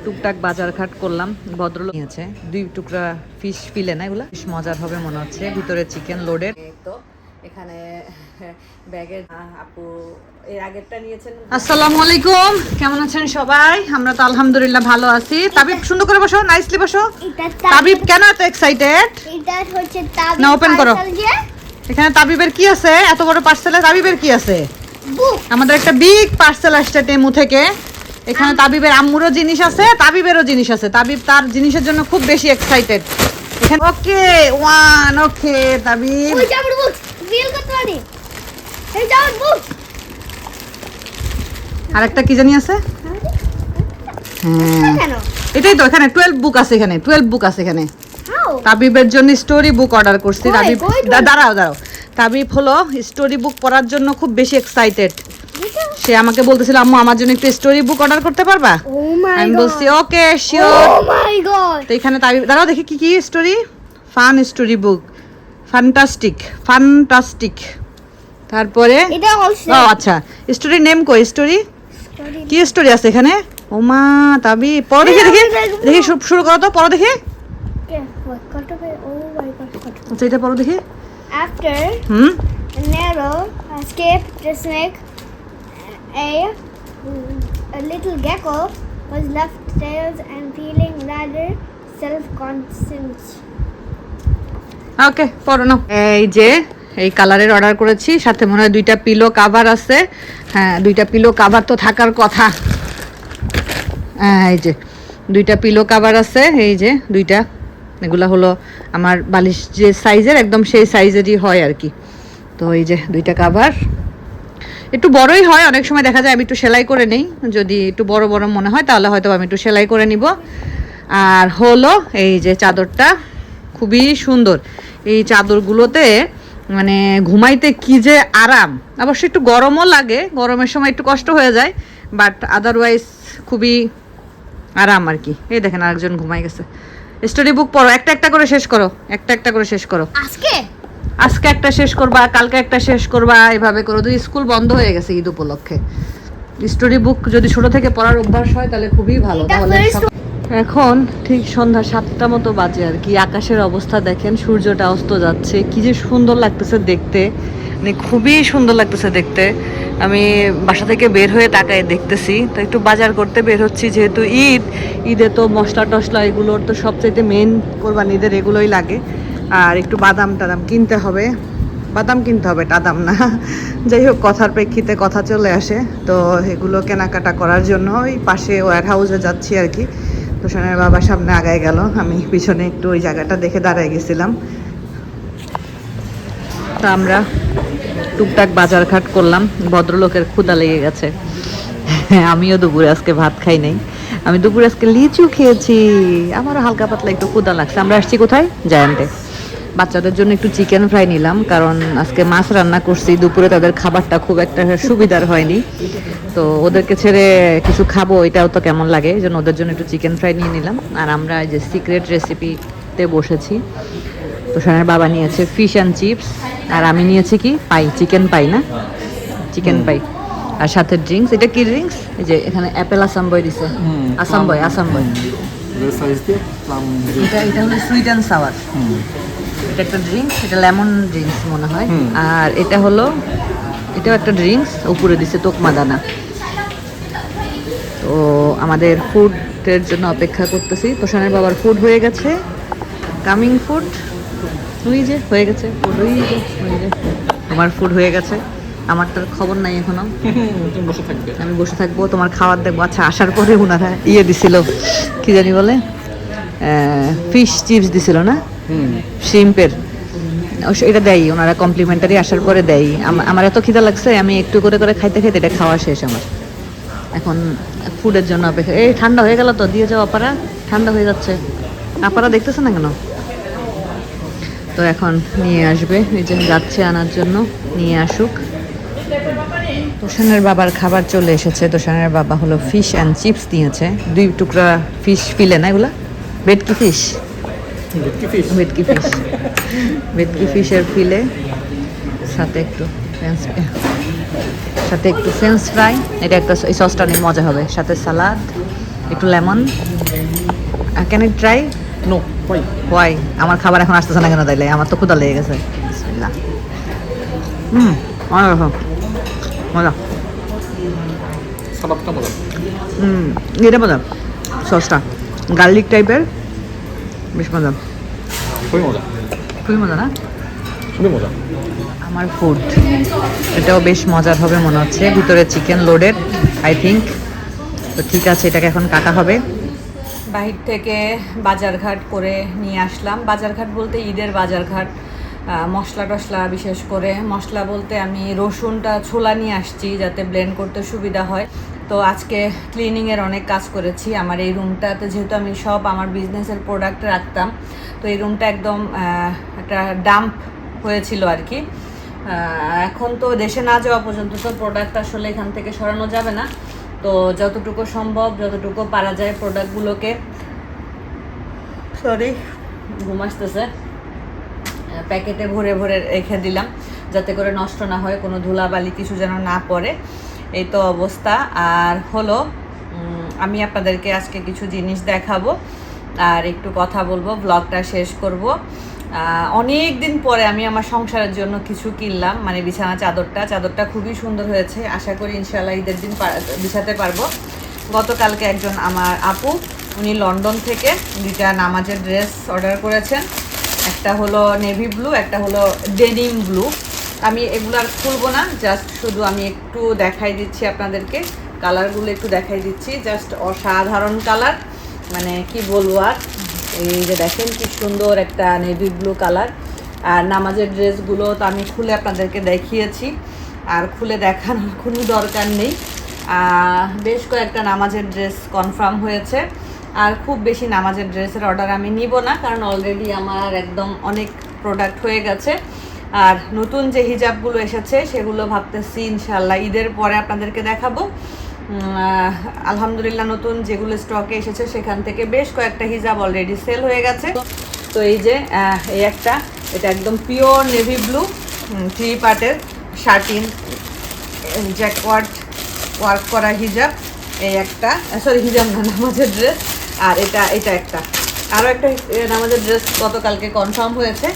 টুকটাক বাজার ঘাট করলাম। ভদ্রলোক নিয়েছে 2 টুকরা ফিশ ফিলে না, এগুলো বেশ মজার হবে মনে হচ্ছে, ভিতরে চিকেন লোডেড। তো এখানে ব্যাগের আপু এর আগেরটা নিয়েছেন। আসসালামু আলাইকুম, কেমন আছেন সবাই? আমরা তো আলহামদুলিল্লাহ ভালো আছি। তাবিব সুন্দর করে বসো, নাইসলি বসো। তাবিব কেন এত এক্সাইটেড? এটা হচ্ছে তাবিব না, ওপেন করো। পার্সেল যে এখানে তাবিবের কি আছে? এত বড় পার্সেলে তাবিবের কি আছে? বুক। আমাদের একটা বিগ পার্সেল আসছে টেমু থেকে। এখানে তাবিবের আম্মুরও জিনিস আছে, তাবিবেরও জিনিস আছে। তাবিব তার জিনিসের জন্য খুব বেশি এক্সাইটেড। এখানে ওকে ওয়ান, ওকে তাবিব। ওই যাবর বুক রিয়েল করতে পারি। এই যাবর বুক। আরেকটা কি জানি আছে? হ্যাঁ কেন? এটাই তো, এখানে 12 বুক আছে, এখানে 12 বুক আছে এখানে। হাউ? তাবিবের জন্য স্টোরি বুক অর্ডার করছি। কই, তাবিব কই, কই? দাঁড়াও। তাবিব হলো স্টোরি বুক পড়ার জন্য খুব বেশি এক্সাইটেড। সে আমাকে বলতেছিল আম্মু আমার জন্য একটু স্টোরি বুক অর্ডার করতে পারবা? ও মাই আমি গড। বলছি ওকে শিওর। ও মাই গড। তো এখানে তাবিব দাঁড়াও দেখি কি কি story. Fun story book, fantastic. তারপরে এটা হচ্ছে ও আচ্ছা, স্টোরি নেম কই? স্টোরি কি স্টোরি আছে এখানে? ও মা তাবিব পড়ো দেখি শুরু করো তো, পড়ো দেখি। কত ও মাই গড। আচ্ছা এটা পড়ো দেখি। After hmm Nero escaped the snake, a little gecko was left tails and feeling rather self-conscious. ওকে পড়ো না। এই যে এই কালারের অর্ডার করেছি, সাথে মনে হয় 2টা পিলো কাভার আছে। হ্যাঁ 2টা পিলো কাভার তো থাকার কথা। এই যে 2টা পিলো কাভার আছে, এই যে 2টা। এগুলো হলো আমার বালিশ যে সাইজের, একদম সেই সাইজেরই হয় আর কি। তো এই যে 2টা কাভার একটু বড়ই হয়, অনেক সময় দেখা যায় আমি একটু সেলাই করে নেই, যদি একটু বড় বড় মনে হয় তাহলে হয়তো আমি একটু সেলাই করে নিব। আর হলো এই যে চাদরটা খুবই সুন্দর। এই চাদরগুলোতে মানে ঘুমাইতে কি যে আরাম। অবশ্যই একটু গরমও লাগে, গরমের সময় একটু কষ্ট হয়ে যায়, বাট আদারওয়াইজ খুবই আরাম আর কি। এই দেখেন আরেকজন ঘুমাই গেছে। স্টোরি বুক পড়ো, একটা করে শেষ করো, একটা করে শেষ করো। আজকে একটা শেষ করবা, কালকে একটা শেষ করবা, এভাবে করো। যদি স্কুল বন্ধ হয়ে গেছে ঈদ উপলক্ষে, স্টোরি বুক যদি ছোট থেকে পড়ার অভ্যাস হয় তাহলে খুবই ভালো। তাহলে এখন ঠিক সন্ধ্যা 7টা মতো বাজে আর কি। আকাশের অবস্থা দেখেন, সূর্যটা অস্ত যাচ্ছে, কি যে সুন্দর লাগতেছে দেখতে, মানে খুবই সুন্দর লাগতেছে দেখতে। আমি বাসা থেকে বের হয়ে তাকায় দেখতেছি। তো একটু বাজার করতে বের হচ্ছি, যেহেতু ঈদে তো মশলা টশলা এগুলোর তো সবচাইতে মেন কোরবানিদের এগুলোই লাগে। আর একটু বাদাম টাদাম কিনতে হবে, টাদাম না, যাই হোক কথার প্রেক্ষিতে কথা চলে আসে। তো এগুলো কেনাকাটা করার জন্য ওই পাশে ওয়্যার হাউসে যাচ্ছি আর কি। তোষানের বাবা সামনে আগায় গেল, আমি পিছনে একটু ওই জায়গাটা দেখে দাঁড়ায় গেছিলাম। তা আমরা টুকটাক বাজার ঘাট করলাম। ভদ্রলোকের ক্ষুধা লেগে গেছে। আমিও দুপুরে আজকে ভাত খাই নাই, আমি দুপুরে আজকে লিচু খেয়েছি। আমারও হালকা পাতলা একটু ক্ষুধা লাগছে। আমরা আসছি কোথায়? জায়ান্টে। বাচ্চাদের জন্য একটু চিকেন ফ্রাই নিলাম, কারণ আজকে মাছ রান্না করছি। দুপুরে তাদের খাবারটা খুব একটা সুবিধার হয়নি, তো ওদেরকে ছেড়ে কিছু খাবো এটাও তো কেমন লাগে, এই জন্য ওদের জন্য একটু চিকেন ফ্রাই নিয়ে নিলাম। আর আমরা এই যে সিক্রেট রেসিপিতে বসেছি। তো সোনার বাবা নিয়েছে ফিশ অ্যান্ড চিপস, আর আমি নিয়েছি কি পাই, চিকেন পাই না, চিকেন পাই, আর সাথে ড্রিঙ্কস। এটা কি ড্রিঙ্কস? এই যে এখানে অ্যাপেল আসাম বয় দিছে, আসাম বয়। এটা হলো সুইট অ্যান্ড সাওয়ার। এটা একটা ড্রিঙ্কস, এটা লেমন ড্রিঙ্কস মনে হয়। আর এটাও একটা ড্রিঙ্কস, উপরে দিছে তোকমা দানা। তো আমাদের ফুডের জন্য অপেক্ষা করতেছি। তোষানের বাবার ফুড হয়ে গেছে, কামিং ফুড ওই যে হয়ে গেছে, ফুড ওই যে তোমার ফুড হয়ে গেছে, আমার তার খবর নাই এখনো। আমি বসে থাকবো, তোমার খাবার দেখবো। আচ্ছা আসার পরে ওনারা দিছিল, কি জানি বলে, ফিশ চিপস দিছিল না, শ্রিম্পের, এটা দেয় ওনারা কমপ্লিমেন্টারি আসার পরে দেয়। আমার এত খিদা লাগছে, আমি একটু করে খাইতে এটা খাওয়া শেষ আমার। এখন ফুডের জন্য অপেক্ষা। এই ঠান্ডা হয়ে গেল তো, দিয়ে যাও আপারা, ঠান্ডা হয়ে যাচ্ছে। আপারা দেখতেছে না কেন? তো এখন নিয়ে আসবে, এই যে যাচ্ছে আনার জন্য, নিয়ে আসুক। তোষানের বাবার খাবার চলে এসেছে। তোষানের বাবা হলো ফিশ অ্যান্ড চিপস দিয়েছে, 2 টুকরা ফিশ ফিলে না, এগুলা ভেটকি ফিশের ফিলে, সাথে একটু ফ্রেঞ্চ ফ্রাই। এটা একটা, এই সসটা অনেক মজা হবে, সাথে সালাদ, একটু lemon, can it try? No, why? Why? আমার খাবার এখন আসতেছে না কেন তাইলে? আমার তো ক্ষুধা লেগে গেছে। বিসমিল্লাহ। মজা, মজা। সালাদটা মজা। এটা মজা, সসটা গার্লিক টাইপের, বেশ মজা, খুবই মজা, খুবই মজা না? খুবই মজা। আমার ফুড এটাও বেশ মজার হবে মনে হচ্ছে, ভিতরে চিকেন লোডেড আই থিঙ্ক। তো ঠিক আছে, এটাকে এখন কাটা হবে। বাহির থেকে বাজারঘাট করে নিয়ে আসলাম। বাজারঘাট বলতে ঈদের বাজারঘাট, মশলা টশলা, বিশেষ করে মশলা বলতে আমি রসুনটা ছোলা নিয়ে আসছি যাতে ব্লেন্ড করতে সুবিধা হয়। তো আজকে ক্লিনিংয়ের অনেক কাজ করেছি। আমার এই রুমটাতে যেহেতু আমি সব আমার বিজনেসের প্রোডাক্ট রাখতাম, তো এই রুমটা একদম একটা ডাম্প হয়েছিল আর কি। এখন তো দেশে না যাওয়া পর্যন্ত তো প্রোডাক্ট আসলে এখান থেকে সরানো যাবে না। তো যতটুকু সম্ভব, যতটুকু পারা যায় প্রোডাক্টগুলোকে, সরি ঘুম আসতেছে, প্যাকেটে ভরে ভরে রেখে দিলাম যাতে করে নষ্ট না হয়, কোনো ধুলাবালি কিছু যেন না পড়ে। এই তো অবস্থা। আর হলো আমি আপনাদেরকে আজকে কিছু জিনিস দেখাবো আর একটু কথা বলবো, ব্লগটা শেষ করব। অনেক দিন পরে আমি আমার সংসারের জন্য কিছু কিনলাম, মানে বিছানা চাদরটা খুবই সুন্দর হয়েছে। আশা করি ইনশাআল্লাহ ঈদের দিন বিছাতে পারবো। গতকালকে একজন আমার আপু, উনি লন্ডন থেকে 2টা নামাজের ড্রেস অর্ডার করেছেন। একটা হলো নেভি ব্লু, একটা হলো ডেনিম ব্লু। আমি এগুলো আর খুলবো না, জাস্ট শুধু আমি একটু দেখাই দিচ্ছি আপনাদেরকে, কালারগুলো একটু দেখাই দিচ্ছি। জাস্ট অসাধারণ কালার, মানে কি বলবো আর। এই যে দেখেন কি সুন্দর একটা নেভি ব্লু কালার। আর নামাজের ড্রেসগুলো তো আমি খুলে আপনাদেরকে দেখিয়েছি, আর খুলে দেখানোর কোনো দরকার নেই। বেশ কয়েকটা নামাজের ড্রেস কনফার্ম হয়েছে। আর খুব বেশি নামাজের ড্রেসের অর্ডার আমি নিব না, কারণ অলরেডি আমার একদম অনেক প্রোডাক্ট হয়ে গেছে। আর নতুন যে হিজাবগুলো এসেছে সেগুলো ভাবতেছি ইনশাল্লাহ ঈদের পরে আপনাদেরকে দেখাবো। আলহামদুলিল্লাহ নতুন যেগুলো স্টকে এসেছে সেখান থেকে বেশ কয়েকটা হিজাব অলরেডি সেল হয়ে গেছে। তো এই যে এই একটা, এটা একদম পিওর নেভি ব্লু 3 পার্টের শার্টিন জ্যাকওয়ার্ড ওয়ার্ক করা হিজাব। এই একটা, সরি হিজাব না, নামাজের ড্রেস। আর এটা একটা, আরও একটা নামাজের ড্রেস গতকালকে কনফার্ম হয়েছে,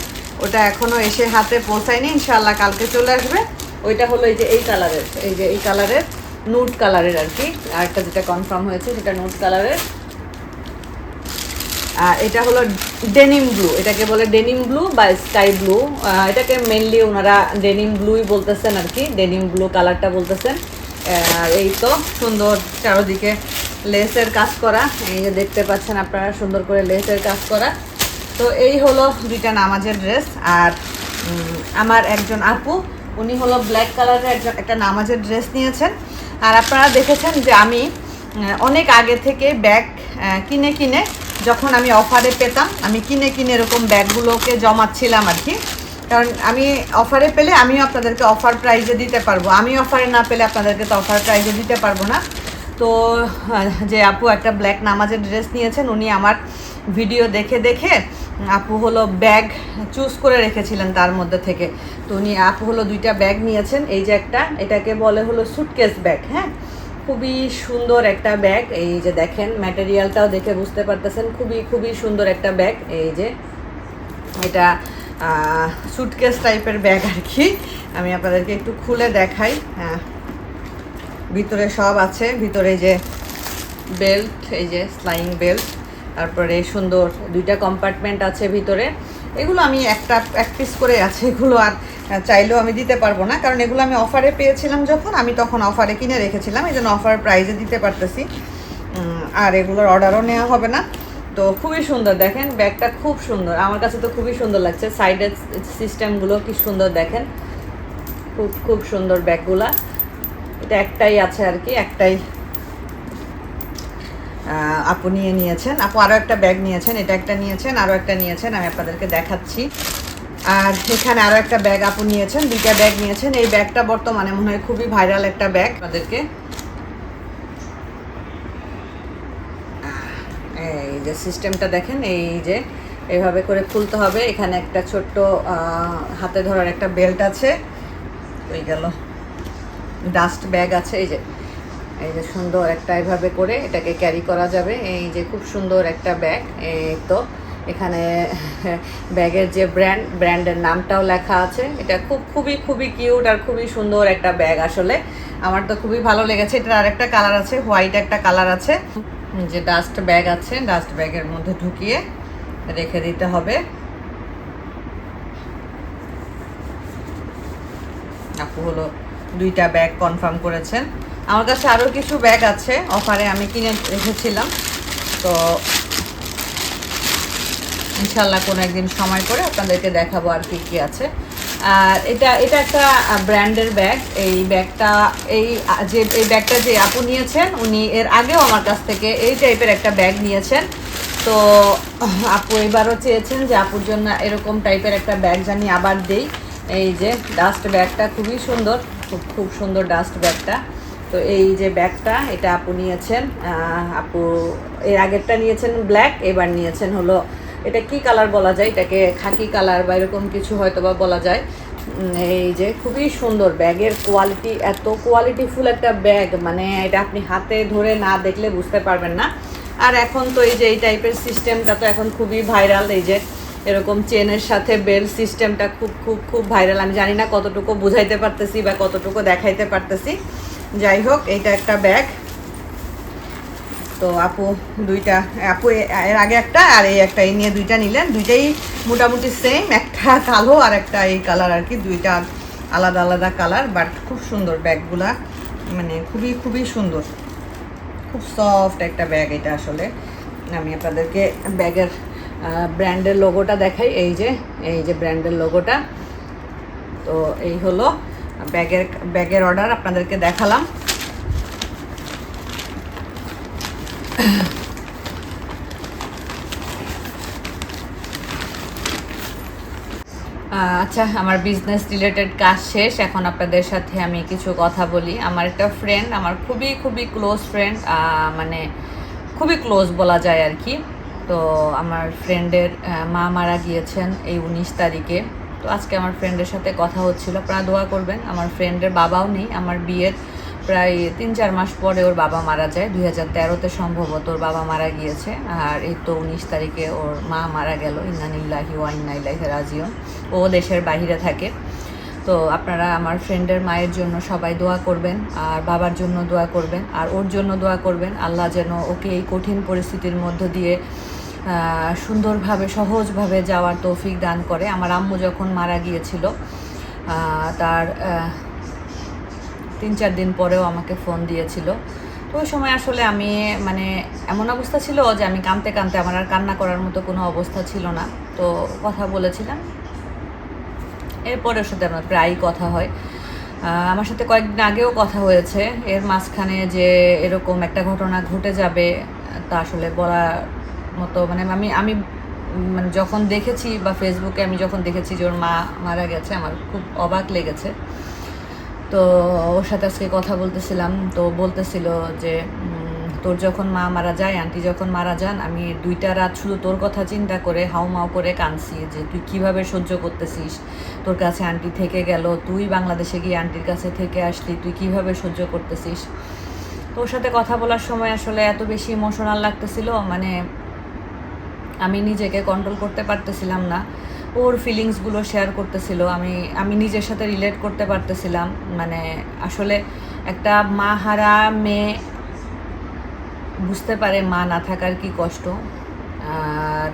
ওটা এখনও এসে হাতে পৌঁছায়নি, ইনশাআল্লাহ কালকে চলে আসবে। ওইটা হলো এই যে এই কালারের, এই যে এই কালারের, নুড কালারের আর কি। আরেকটা যেটা কনফার্ম হয়েছে সেটা নুড কালারের। এটা হলো ডেনিম ব্লু, এটাকে বলে ডেনিম ব্লু বা স্কাই ব্লু। এটাকে মেনলি ওনারা ডেনিম ব্লুই বলতেছেন আর কি, ডেনিম ব্লু কালারটা বলতেছেন। আর এই তো সুন্দর চারদিকে লেসের কাজ করা, এই যে দেখতে পাচ্ছেন আপনারা, সুন্দর করে লেসের কাজ করা। তো এই হলো 2টা নামাজের ড্রেস। আর আমার একজন আপু, উনি হলো ব্ল্যাক কালারের একটা নামাজের ড্রেস নিয়েছেন। আর আপনারা দেখেছেন যে আমি অনেক আগে থেকে ব্যাগ কিনে কিনে, যখন আমি অফারে পেতাম আমি কিনে কিনে এরকম ব্যাগগুলোকে জমাচ্ছিলাম আর কি। কারণ আমি অফারে পেলে আমিও আপনাদেরকে অফার প্রাইজে দিতে পারবো, আমি অফারে না পেলে আপনাদেরকে তো অফার প্রাইজে দিতে পারবো না। তো যে আপু একটা ব্ল্যাক নামাজের ড্রেস নিয়েছেন, উনি আমার ভিডিও দেখে দেখে আপু হলো ব্যাগ চুজ করে রেখেছিলেন তার মধ্যে থেকে। তো উনি আপু হলো 2টা ব্যাগ নিয়েছেন। এই যে একটা, এটাকে বলে হলো সুটকেস ব্যাগ। হ্যাঁ, খুবই সুন্দর একটা ব্যাগ। এই যে দেখেন, ম্যাটেরিয়ালটাও দেখে বুঝতে পারতেছেন, খুবই খুবই সুন্দর একটা ব্যাগ। এই যে এটা সুটকেস টাইপের ব্যাগ আর কি। আমি আপনাদেরকে একটু খুলে দেখাই। হ্যাঁ, ভিতরে সব আছে, ভিতরে যে বেল্ট, এই যে স্লাইং বেল্ট, তারপরে সুন্দর 2টা কম্পার্টমেন্ট আছে ভিতরে। এগুলো আমি এক পিস করে আছে, এগুলো আর চাইলেও আমি দিতে পারবো না, কারণ এগুলো আমি অফারে পেয়েছিলাম যখন, আমি তখন অফারে কিনে রেখেছিলাম, এই জন্য অফার প্রাইজে দিতে পারতেছি। আর এগুলোর অর্ডারও নেওয়া হবে না। তো খুবই সুন্দর, দেখেন ব্যাগটা খুব সুন্দর, আমার কাছে তো খুবই সুন্দর লাগছে। সাইডের সিস্টেমগুলো কি সুন্দর দেখেন, খুব খুব সুন্দর ব্যাগগুলা। এটা একটাই আছে আর কি, একটাই আপু নিয়েছেন। আপু আরও একটা ব্যাগ নিয়েছেন, এটা একটা নিয়েছেন, আরও একটা নিয়েছেন, আমি আপনাদেরকে দেখাচ্ছি। আর এখানে আরও একটা ব্যাগ আপু নিয়েছেন, 2টা ব্যাগ নিয়েছেন। এই ব্যাগটা বর্তমানে মনে হয় খুবই ভাইরাল একটা ব্যাগ। আপনাদেরকে এই যে সিস্টেমটা দেখেন, এই যে এইভাবে করে খুলতে হবে। এখানে একটা ছোট্ট হাতে ধরার একটা বেল্ট আছে, ওই গেল ডাস্ট ব্যাগ আছে, এই যে এই যে সুন্দর একটা এভাবে করে এটাকে ক্যারি করা যাবে। এই যে খুব সুন্দর একটা ব্যাগ। এই তো এখানে ব্যাগের যে ব্র্যান্ডের নামটাও লেখা আছে। এটা খুবই কিউট আর খুবই সুন্দর একটা ব্যাগ। আসলে আমার তো খুবই ভালো লেগেছে। এটার আরেকটা কালার আছে, হোয়াইট একটা কালার আছে। যে ডাস্ট ব্যাগ আছে, ডাস্ট ব্যাগের মধ্যে ঢুকিয়ে রেখে দিতে হবে। আপু হলো 2টা ব্যাগ কনফার্ম করেছেন। আমার কাছে আরও কিছু ব্যাগ আছে, অফারে আমি কিনে রেখেছিলাম। তো ইনশাল্লাহ কোনো একদিন সময় করে আপনাদেরকে দেখাবো আর কি আছে। আর এটা একটা ব্র্যান্ডের ব্যাগ। এই ব্যাগটা এই ব্যাগটা যে আপু নিয়েছেন, উনি এর আগেও আমার কাছ থেকে এই টাইপের একটা ব্যাগ নিয়েছেন। তো আপু এবারও চেয়েছেন যে আপুর জন্য এরকম টাইপের একটা ব্যাগ জানি আবার দেই। এই যে ডাস্ট ব্যাগটা খুবই সুন্দর, খুব সুন্দর ডাস্ট ব্যাগটা। তো এই যে ব্যাগটা, এটা আপু নিয়েছেন। আপু এর আগেরটা নিয়েছেন ব্ল্যাক, এবার নিয়েছেন হলো এটা কি কালার বলা যায়, এটাকে খাকি কালার বা এরকম কিছু হয়তো বা বলা যায়। এই যে খুবই সুন্দর ব্যাগের কোয়ালিটি, এত কোয়ালিটিফুল একটা ব্যাগ, মানে এটা আপনি হাতে ধরে না দেখলে বুঝতে পারবেন না। আর এখন তো এই যে এই টাইপের সিস্টেমটা তো এখন খুবই ভাইরাল। এই যে এরকম চেনের সাথে বেল্ট সিস্টেমটা খুব ভাইরাল। আমি জানি না কতটুকু বুঝাইতে পারতেছি বা কতটুকু দেখাইতে পারতেছি। যাই হোক, এইটা একটা ব্যাগ। তো আপু এর আগে একটা আর এই একটা, এই নিয়ে 2টা নিলেন। 2টাই মোটামুটি সেম, একটা কালো আর একটা এই কালার আর কি। 2টা আলাদা কালার, বাট খুব সুন্দর ব্যাগগুলা, মানে খুবই সুন্দর, খুব সফট একটা ব্যাগ এটা। আসলে আমি আপনাদেরকে ব্যাগের ব্র্যান্ডের লোগোটা দেখাই। এই যে ব্র্যান্ডের লোগোটা। তো এই হলো ব্যাগের অর্ডার, আপনাদেরকে দেখালাম। আচ্ছা, আমার বিজনেস রিলেটেড কাজ শেষ। এখন আপনাদের সাথে আমি কিছু কথা বলি। আমার একটা ফ্রেন্ড, আমার খুবই ক্লোজ ফ্রেন্ড, মানে খুবই ক্লোজ বলা যায় আর কি। তো আমার ফ্রেন্ডের মা মারা গিয়েছেন এই 19 তারিখে। তো আজকে আমার ফ্রেন্ডের সাথে কথা হচ্ছিল। আপনারা দোয়া করবেন। আমার ফ্রেন্ডের বাবাও নেই। আমার বিয়ের প্রায় 3-4 মাস পরে ওর বাবা মারা যায়। 2013-তে সম্ভবত ওর বাবা মারা গিয়েছে। আর এই তো 19 তারিখে ওর মা মারা গেল। ইন্না লিল্লাহি ওয়া ইন্না ইলাইহি রাজিউন। ও দেশের বাইরে থাকে। তো আপনারা আমার ফ্রেন্ডের মায়ের জন্য সবাই দোয়া করবেন, আর বাবার জন্য দোয়া করবেন, আর ওর জন্য দোয়া করবেন। আল্লাহ যেন ওকে এই কঠিন পরিস্থিতির মধ্য দিয়ে সুন্দরভাবে সহজভাবে যাওয়ার তৌফিক দান করে। আমার আম্মু যখন মারা গিয়েছিল, তার 3-4 দিন পরেও আমাকে ফোন দিয়েছিল। তো ওই সময় আসলে আমি মানে এমন অবস্থা ছিল যে আমি কাঁদতে আমার আর কান্না করার মতো কোনো অবস্থা ছিল না। তো কথা বলেছিলাম। এরপরে ওর সাথে আমার প্রায়ই কথা হয়। আমার সাথে কয়েকদিন আগেও কথা হয়েছে। এর মাঝখানে যে এরকম একটা ঘটনা ঘটে যাবে তা আসলে বলার মতো, মানে আমি মানে যখন দেখেছি বা ফেসবুকে আমি যখন দেখেছি যে ওর মা মারা গেছে, আমার খুব অবাক লেগেছে। তো ওর সাথে আজকে কথা বলতেছিলাম। তো বলতেছিল যে তোর যখন মা মারা যায়, আন্টি যখন মারা যান, আমি 2টা রাত শুধু তোর কথা চিন্তা করে হাউমাউ করে কাঁদছি যে তুই কিভাবে সহ্য করতেছিস। তোর কাছে আন্টি থেকে গেল, তুই বাংলাদেশে গিয়ে আন্টির কাছে থেকে আসলি, তুই কিভাবে সহ্য করতেছিস। তোর সাথে কথা বলার সময় আসলে এত বেশি ইমোশনাল লাগতেছিল, মানে আমি নিজেকে কন্ট্রোল করতে পারতেছিলাম না। ওর ফিলিংসগুলো শেয়ার করতেছিল, আমি নিজের সাথে রিলেট করতে পারতেছিলাম। মানে আসলে একটা মা হারা মেয়ে বুঝতে পারে মা না থাকার কি কষ্ট। আর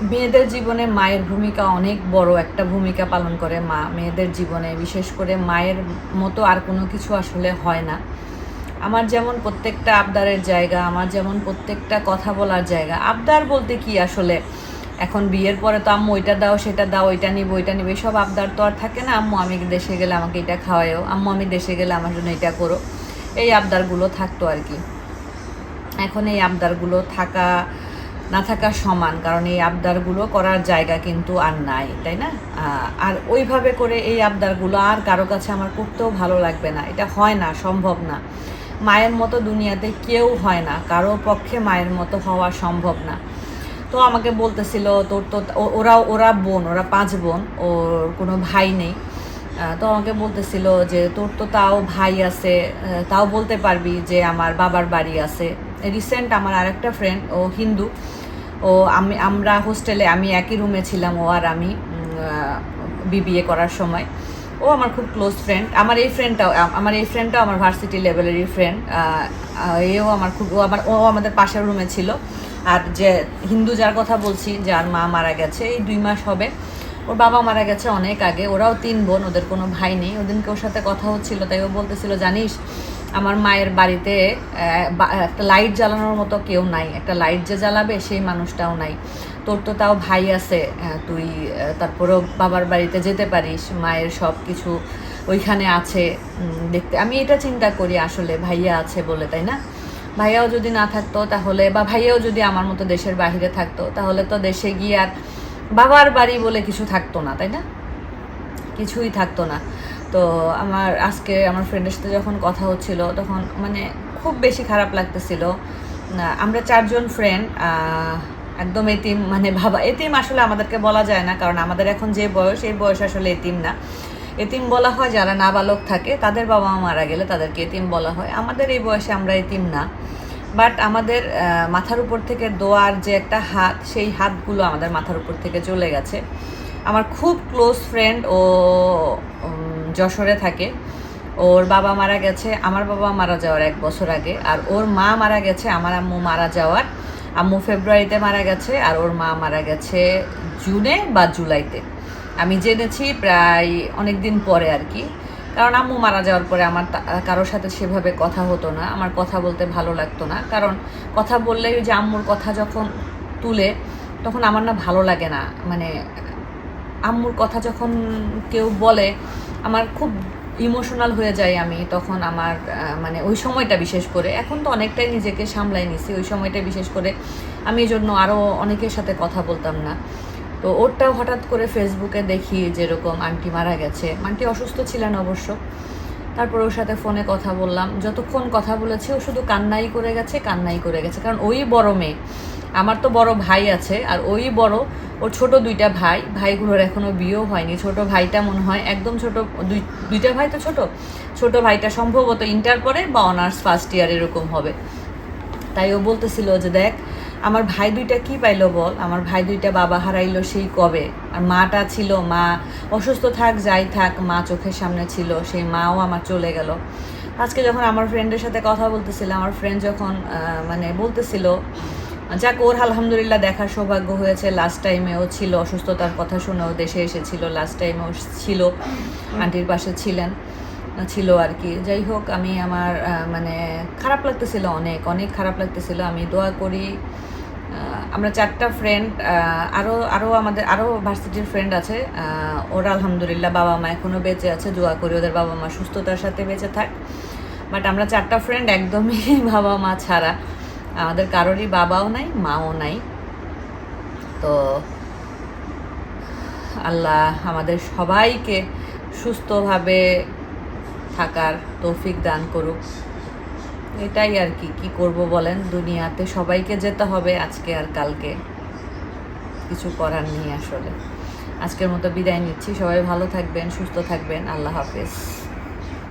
মেয়েদের জীবনে মায়ের ভূমিকা অনেক বড় একটা ভূমিকা পালন করে মা মেয়েদের জীবনে। বিশেষ করে মায়ের মতো আর কোনো কিছু আসলে হয় না। আমার যেমন প্রত্যেকটা আবদারের জায়গা, আমার যেমন প্রত্যেকটা কথা বলার জায়গা। আবদার বলতে কি আসলে, এখন বিয়ের পরে তো আম্মু ওইটা দাও, সেটা দাও, ওইটা নিব, এসব আবদার তো আর থাকে না। আম্মু আমি দেশে গেলে আমাকে এটা খাওয়ায়ও, আম্মু আমি দেশে গেলে আমার জন্য এটা করো, এই আবদারগুলো থাকতো আর কি। এখন এই আবদারগুলো থাকা না থাকা সমান, কারণ এই আবদারগুলো করার জায়গা কিন্তু আর নাই, তাই না? আর ওইভাবে করে এই আবদারগুলো আর কারো কাছে আমার করতেও ভালো লাগবে না। এটা হয় না, সম্ভব না। মায়ের মতো দুনিয়াতে কেউ হয় না, কারো পক্ষে মায়ের মতো হওয়া সম্ভব না। তো আমাকে বলতেছিল তোর তো ওরা বোন, ওরা 5 বোন, ওর কোনো ভাই নেই। তো আমাকে বলতেছিল যে তোর তো তাও ভাই আছে, তাও বলতে পারবি যে আমার বাবার বাড়ি আছে। রিসেন্ট আমার আরেকটা ফ্রেন্ড, ও হিন্দু, আমরা হোস্টেলে, আমি একই রুমে ছিলাম ও আর আমি বিবিএ করার সময়। ও আমার খুব ক্লোজ ফ্রেন্ড। আমার এই ফ্রেন্ডটাও আমার ভার্সিটি লেভেলেরই ফ্রেন্ড। ও আমাদের পাশের রুমে ছিল। আর যে হিন্দু যার কথা বলছি, যার মা মারা গেছে এই 2 মাস হবে, ওর বাবা মারা গেছে অনেক আগে। ওরাও 3 বোন, ওদের কোনো ভাই নেই। ওদিনকে ওর সাথে কথা হচ্ছিল, তাই ও বলতেছিল জানিস আমার মায়ের বাড়িতে একটা লাইট জ্বালানোর মতো কেউ নাই, একটা লাইট যে জ্বালাবে সেই মানুষটাও নাই। তোর তো তাও ভাই আছে, তুই তারপরেও বাবার বাড়িতে যেতে পারিস, মায়ের সব কিছু ওইখানে আছে দেখতে। আমি এটা চিন্তা করি আসলে ভাইয়া আছে বলে, তাই না? ভাইয়াও যদি না থাকতো তাহলে, বা ভাইয়াও যদি আমার মতো দেশের বাহিরে থাকতো, তাহলে তো দেশে গিয়ে আর বাবার বাড়ি বলে কিছু থাকতো না, তাই না? কিছুই থাকতো না। তো আজকে আমার ফ্রেন্ডের সাথে যখন কথা হচ্ছিল তখন মানে খুব বেশি খারাপ লাগতেছিল। আমরা 4 জন ফ্রেন্ড, একদম এতিম, মানে বাবা এতিম আসলে আমাদেরকে বলা যায় না, কারণ আমাদের এখন যে বয়স, এই বয়স আসলে এতিম না। এতিম বলা হয় যারা নাবালক থাকে, তাদের বাবা মা মারা গেলে তাদেরকে এতিম বলা হয়। আমাদের এই বয়সে আমরা এতিম না, বাট আমাদের মাথার উপর থেকে দোয়ার যে একটা হাত, সেই হাতগুলো আমাদের মাথার উপর থেকে চলে গেছে। আমার খুব ক্লোজ ফ্রেন্ড, ও যশোরে থাকে। ওর বাবা মারা গেছে আমার বাবা মারা যাওয়ার 1 বছর আগে, আর ওর মা মারা গেছে আমার আম্মু মারা যাওয়ার, আম্মু ফেব্রুয়ারিতে মারা গেছে আর ওর মা মারা গেছে জুনে বা জুলাইতে। আমি জেনেছি প্রায় অনেক দিন পরে আর কি, কারণ আম্মু মারা যাওয়ার পরে আমার কারোর সাথে সেভাবে কথা হতো না, আমার কথা বলতে ভালো লাগতো না। কারণ কথা বললে ওই যে আম্মুর কথা যখন তুলে, তখন আমার না ভালো লাগে না। মানে আম্মুর কথা যখন কেউ বলে আমার খুব ইমোশনাল হয়ে যায় আমি, তখন আমার মানে ওই সময়টা বিশেষ করে, এখন তো অনেকটাই নিজেকে সামলাই নিছি, ওই সময়টা বিশেষ করে আমি এই জন্য আরও অনেকের সাথে কথা বলতাম না। তো ওরটাও হঠাৎ করে ফেসবুকে দেখি যেরকম আন্টি মারা গেছে। আন্টি অসুস্থ ছিলেন অবশ্য। তারপর ওর সাথে ফোনে কথা বললাম, যতক্ষণ কথা বলেছি ও শুধু কান্নাই করে গেছে, কান্নাই করে গেছে। কারণ ওই বড় মেয়ে, আমার তো বড় ভাই আছে, আর ওই বড়, ওর ছোট 2টা ভাইগুলোর এখনও বিয়েও হয়নি। ছোট ভাইটা মনে হয় একদম ছোট, 2টা ভাই তো ছোট ভাইটা সম্ভবত ইন্টার পরে বা অনার্স ফার্স্ট ইয়ার এরকম হবে। তাই ও বলতেছিল যে দেখ আমার ভাই 2টা কী পাইলো বল, আমার ভাই 2টা বাবা হারাইলো সেই কবে, আর মাটা ছিল, মা অসুস্থ থাক যাই থাক, মা চোখের সামনে ছিল, সেই মাও আমার চলে গেল। আজকে যখন আমার ফ্রেন্ডের সাথে কথা বলতেছিলাম, আমার ফ্রেন্ড যখন মানে বলতেছিল, যাক ওর আলহামদুলিল্লাহ দেখার সৌভাগ্য হয়েছে, লাস্ট টাইমেও ছিল, অসুস্থতার কথা শুনেও দেশে এসেছিল, লাস্ট টাইমেও ছিল, আন্টির পাশে ছিল আর কি। যাই হোক, আমি আমার মানে খারাপ লাগতেছিল, অনেক অনেক খারাপ লাগতেছিল। আমি দোয়া করি, আমরা 4টা ফ্রেন্ড, আরও আমাদের আরও ভার্সিটির ফ্রেন্ড আছে, ওরা আলহামদুলিল্লাহ বাবা মা এখনও বেঁচে আছে, দোয়া করি ওদের বাবা মা সুস্থতার সাথে বেঁচে থাক। বাট আমরা 4টা ফ্রেন্ড একদমই বাবা মা ছাড়া, আমাদের কারোরই বাবাও নাই মাও নাই। তো আল্লাহ আমাদের সবাইকে সুস্থভাবে থাকার তৌফিক দান করুক। এটাই আর কি করব বলেন, দুনিয়াতে সবাইকে যেতে হবে আজকে আর কালকে, কিছু করার নেই আসলে। আজকের মতো বিদায় নিচ্ছি, সবাই ভালো থাকবেন, সুস্থ থাকবেন, আল্লাহ হাফেজ।